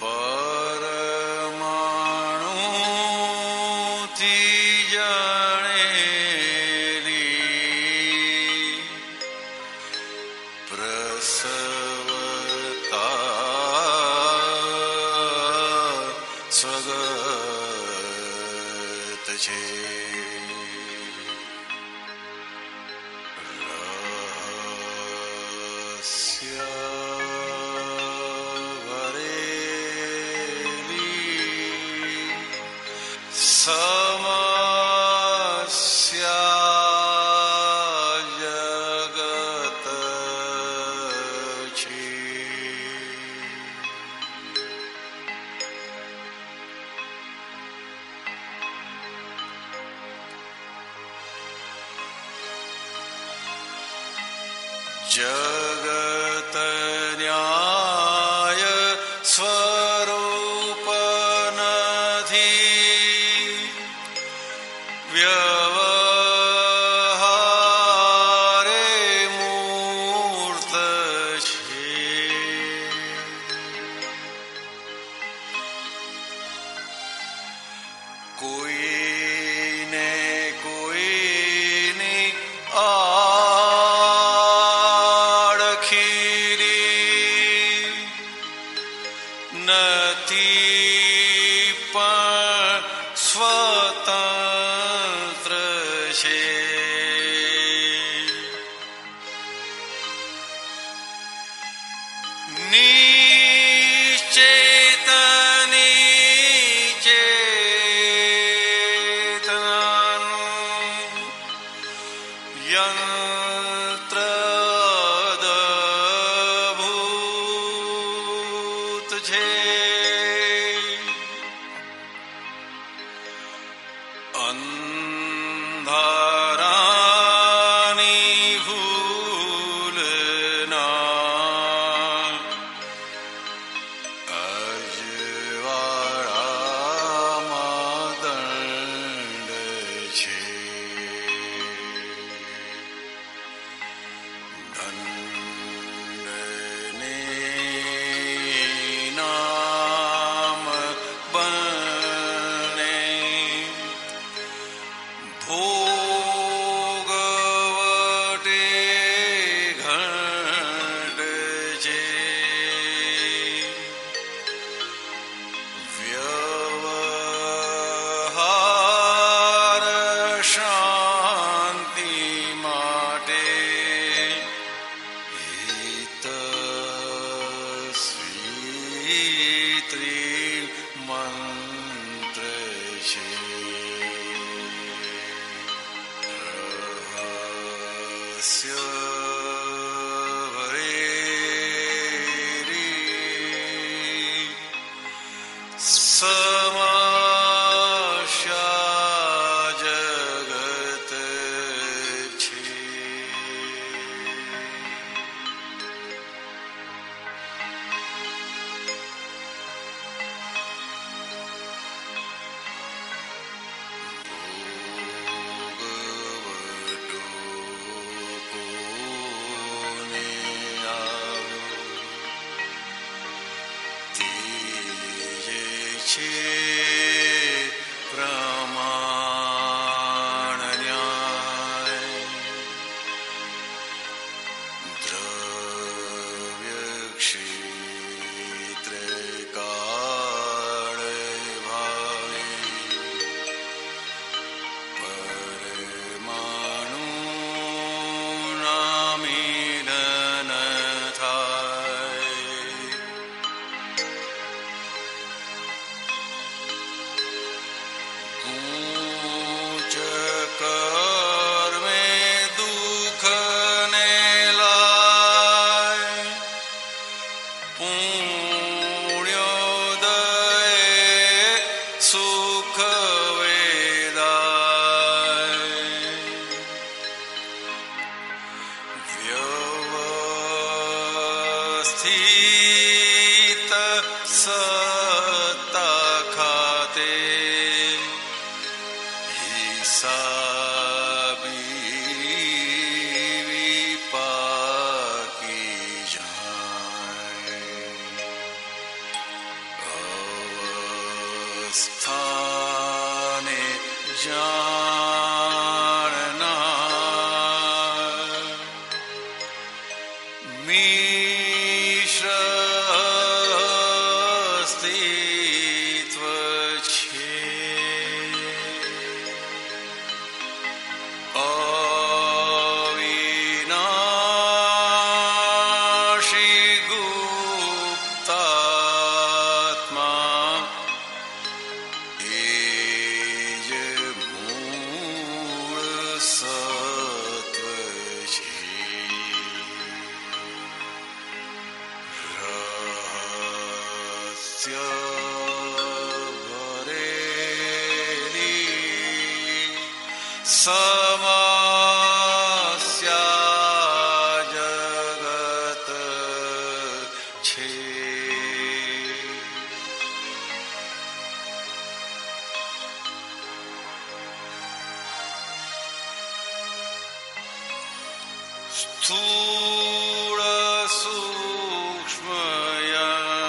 પરમાણુથી જણેલી પ્રસવતા સ્વગત છે. જગત ન્યાય સ્વરૂપ નથી, વ્યવહારે મૂર્ત છે. કોઈને કોઈની નથી પણ સ્વતંત્ર છે. નિશ્ચેતની ચેતનાનું યંત્ર અદભૂત છે. અંધારાની ભૂલના અજવાળામાં દંડ છે. દંડને નામ બને ભોગવટે ઘટ છે. વ્યવહાર શાંતિ માટે હિતસ્વી ત્રિમંત્ર છે. સમસ્યા જગત છે. પ્રમાણ ન્યાય દ્રવ્ય ક્ષેત્ર કાળ ભાવે પરમાણુ ના મિલન થાય. ગૂંચ કર્મે દુઃખને લાય, પુણ્યોદય સુખ વેદાય. વ્યવસ્થિત સત્તા ખાતે હિસાબી વિપાકી જાય. અવસ્થાને જાણનાર મિશ્ર અસ્તિત્વ છે. અવિનાશી ગુપ્તાત્મા એ જ મૂળ સત્વ છે. રહસ્ય ભરેલી સમસ્યા જગત છે. સ્થૂળ સૂક્ષ્મ યંત્રકારી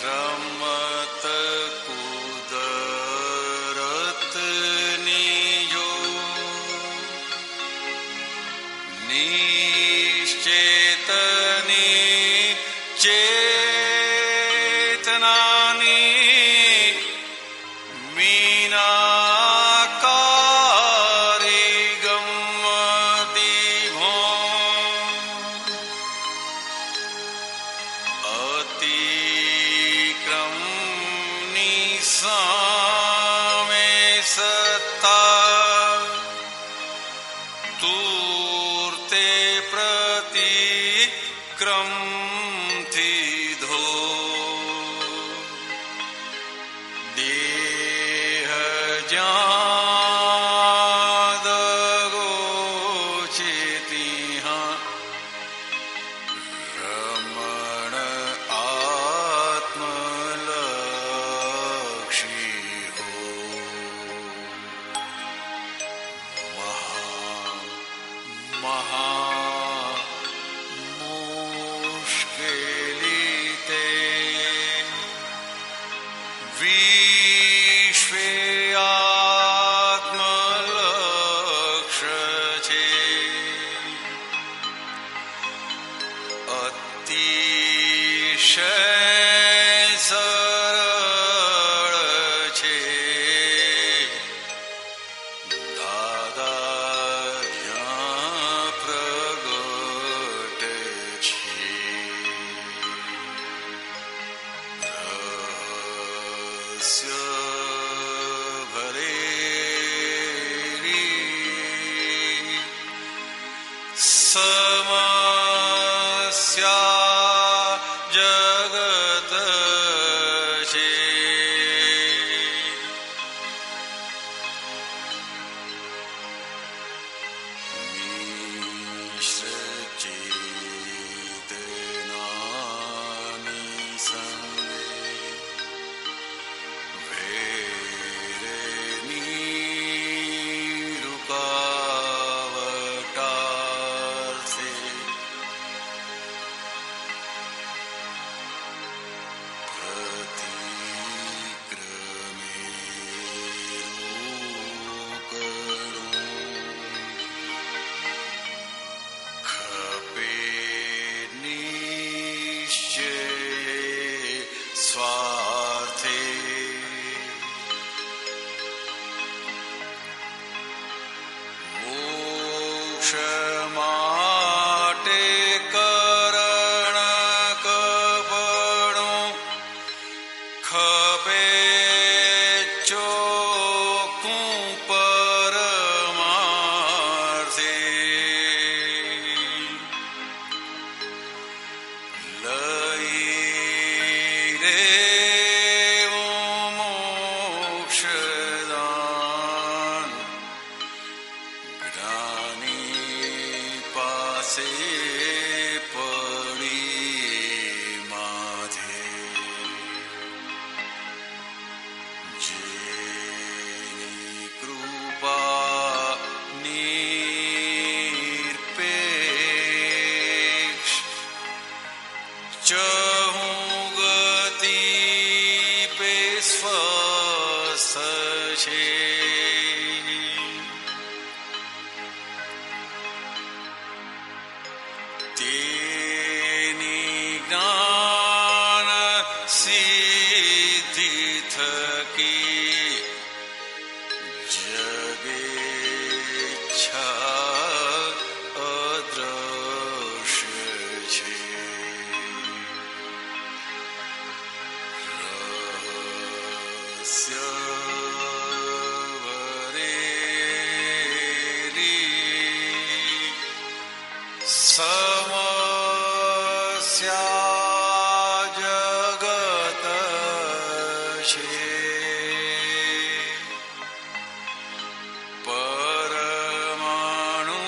રમત કુદરતની જો નિશ્ચેતની ચેતનાની મીનાકારી ગમતી ભોં અતિક્રમની સામે સત્તા તૂર્તે પ્રતિક્રમથી ધો દેહ જ્યાં દગો છે ત્યાં રમણ આત્મલક્ષી હો. મહા મુશ્કેલી તે વિશ્વે આત્મલક્ષ છે. અતિશય સરળ છે દાદા જ્યાં પ્રગટ છે. રહસ્ય ભરેલી સમસ્યા જગત છે. મિશ્ર ચેતનાની સંગે વેરની રૂકાવટાર્થે પ્રતિક્રમે રોકડું ખપે નિશ્ચયે સ્વાર્થે મોક્ષ માટે કરણ કપડું ખપે ચોખ્ખું પરમાર્થે લઈ રે મોક્ષદાન જ્ઞાની પાસે પડી માથે. જેની કૃપા નિરપેક્ષ ચહું जगत छे परमाणु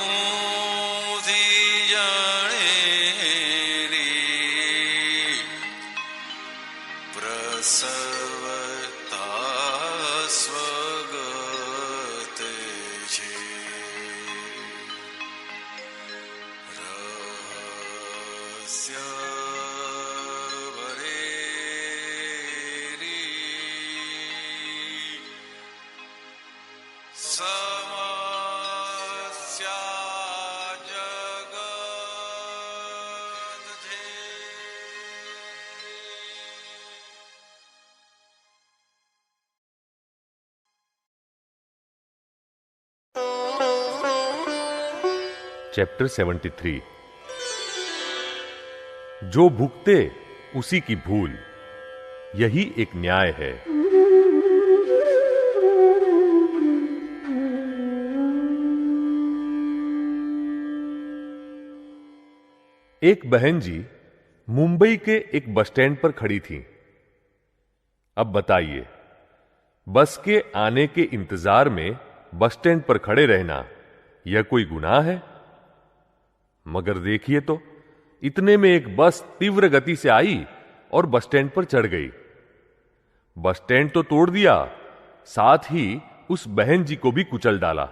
थी जणेरी प्रसवता स्वगत छे रहस्य वरेरी समस्या जगत छे। चैप्टर 73 जो भुगते उसी की भूल, यही एक न्याय है। एक बहन जी मुंबई के एक बस स्टैंड पर खड़ी थीं। अब बताइए, बस के आने के इंतजार में बस स्टैंड पर खड़े रहना यह कोई गुनाह है? मगर देखिए तो, इतने में एक बस तीव्र गति से आई और बस स्टैंड पर चढ़ गई। बस स्टैंड तो तोड़ दिया, साथ ही उस बहन जी को भी कुचल डाला।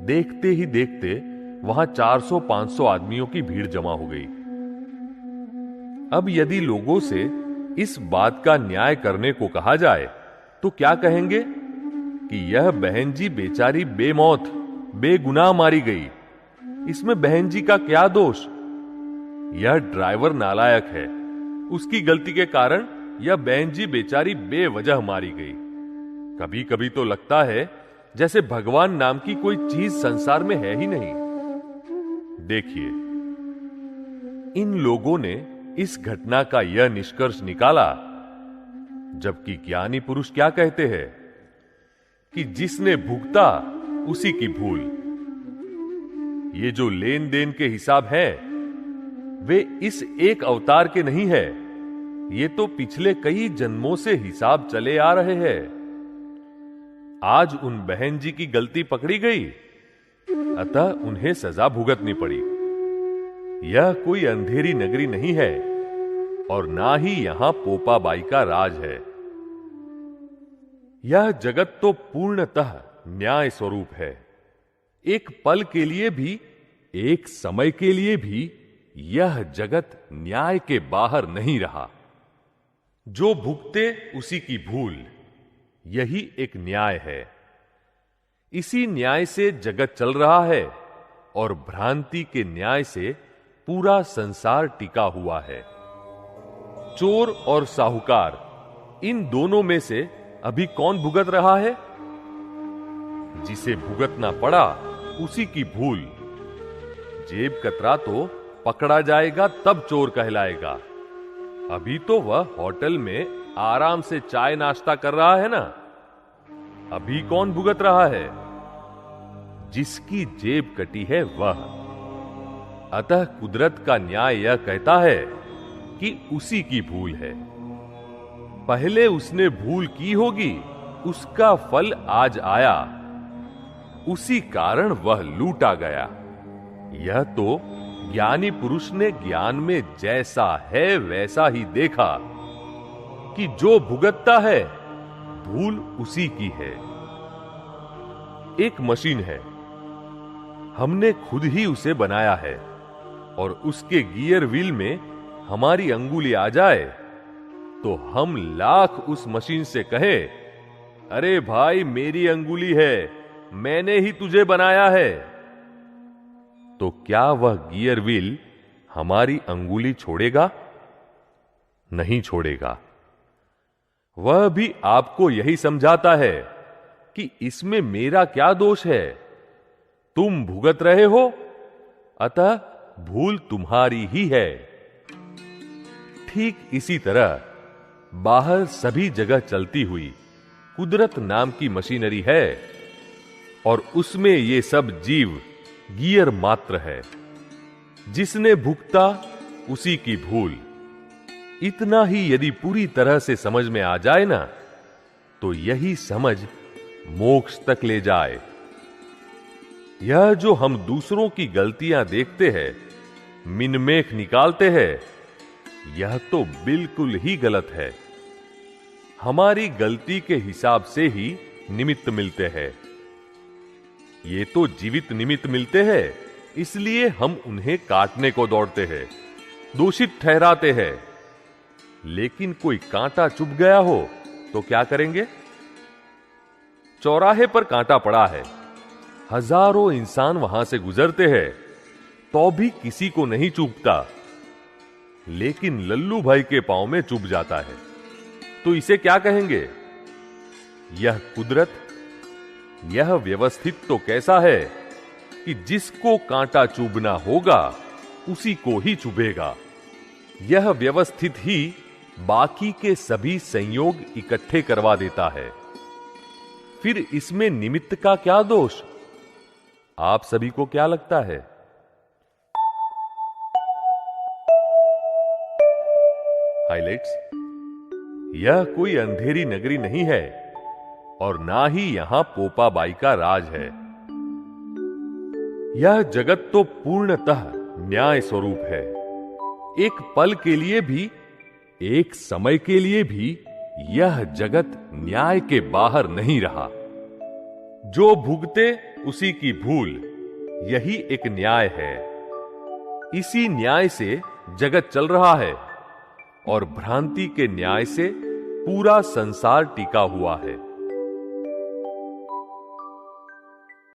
देखते ही देखते वहां 400-500 आदमियों की भीड़ जमा हो गई। अब यदि लोगों से इस बात का न्याय करने को कहा जाए तो क्या कहेंगे कि यह बहन जी बेचारी बेमौत बेगुनाह मारी गई, इसमें बहन जी का क्या दोष? यह ड्राइवर नालायक है, उसकी गलती के कारण यह बहन जी बेचारी बेवजह मारी गई। कभी कभी तो लगता है जैसे भगवान नाम की कोई चीज संसार में है ही नहीं। देखिए, इन लोगों ने इस घटना का यह निष्कर्ष निकाला, जबकि ज्ञानी पुरुष क्या कहते हैं कि जिसने भुगता उसी की भूल। ये जो लेन देन के हिसाब हैं, वे इस एक अवतार के नहीं है, ये तो पिछले कई जन्मों से हिसाब चले आ रहे हैं। आज उन बहन जी की गलती पकड़ी गई, अतः उन्हें सजा भुगतनी पड़ी। यह कोई अंधेरी नगरी नहीं है और ना ही यहां पोपाबाई का राज है। यह जगत तो पूर्णतः न्याय स्वरूप है। एक पल के लिए भी, एक समय के लिए भी यह जगत न्याय के बाहर नहीं रहा। जो भुगते उसी की भूल, यही एक न्याय है। इसी न्याय से जगत चल रहा है और भ्रांति के न्याय से पूरा संसार टिका हुआ है। चोर और साहूकार, इन दोनों में से अभी कौन भुगत रहा है? जिसे भुगतना पड़ा उसी की भूल। जेब कतरा तो पकड़ा जाएगा तब चोर कहलाएगा। अभी तो वह होटल में आराम से चाय नाश्ता कर रहा है ना। अभी कौन भुगत रहा है? जिसकी जेब कटी है वह। अतः कुदरत का न्याय यह कहता है कि उसी की भूल है। पहले उसने भूल की होगी, उसका फल आज आया, उसी कारण वह लूटा गया। यह तो ज्ञानी पुरुष ने ज्ञान में जैसा है वैसा ही देखा कि जो भुगतता है भूल उसी की है। एक मशीन है, हमने खुद ही उसे बनाया है और उसके गियर व्हील में हमारी अंगुली आ जाए तो हम लाख उस मशीन से कहे, अरे भाई मेरी अंगुली है, मैंने ही तुझे बनाया है, तो क्या वह गियर व्हील हमारी अंगुली छोड़ेगा? नहीं छोड़ेगा। वह भी आपको यही समझाता है कि इसमें मेरा क्या दोष है, तुम भुगत रहे हो, अतः भूल तुम्हारी ही है। ठीक इसी तरह बाहर सभी जगह चलती हुई कुदरत नाम की मशीनरी है और उसमें ये सब जीव गियर मात्र है। जिसने भुगता उसी की भूल, इतना ही यदि पूरी तरह से समझ में आ जाए ना, तो यही समझ मोक्ष तक ले जाए। यह जो हम दूसरों की गलतियां देखते हैं, मिनमेख निकालते हैं, यह तो बिल्कुल ही गलत है। हमारी गलती के हिसाब से ही निमित्त मिलते हैं। ये तो जीवित निमित्त मिलते हैं, इसलिए हम उन्हें काटने को दौड़ते हैं, दोषित ठहराते हैं। लेकिन कोई कांटा चुभ गया हो तो क्या करेंगे? चौराहे पर कांटा पड़ा है, हजारों इंसान वहां से गुजरते हैं, तो भी किसी को नहीं चुभता, लेकिन लल्लू भाई के पांव में चुभ जाता है, तो इसे क्या कहेंगे? यह कुदरत, यह व्यवस्थित तो कैसा है कि जिसको कांटा चुभना होगा उसी को ही चुभेगा। यह व्यवस्थित ही बाकी के सभी संयोग इकट्ठे करवा देता है। फिर इसमें निमित्त का क्या दोष? आप सभी को क्या लगता है? हाइलाइट्स, यह कोई अंधेरी नगरी नहीं है और ना ही यहां पोपाबाई का राज है। यह जगत तो पूर्णतः न्याय स्वरूप है। एक पल के लिए भी, एक समय के लिए भी यह जगत न्याय के बाहर नहीं रहा। जो भुगते उसी की भूल, यही एक न्याय है। इसी न्याय से जगत चल रहा है और भ्रांति के न्याय से पूरा संसार टिका हुआ है।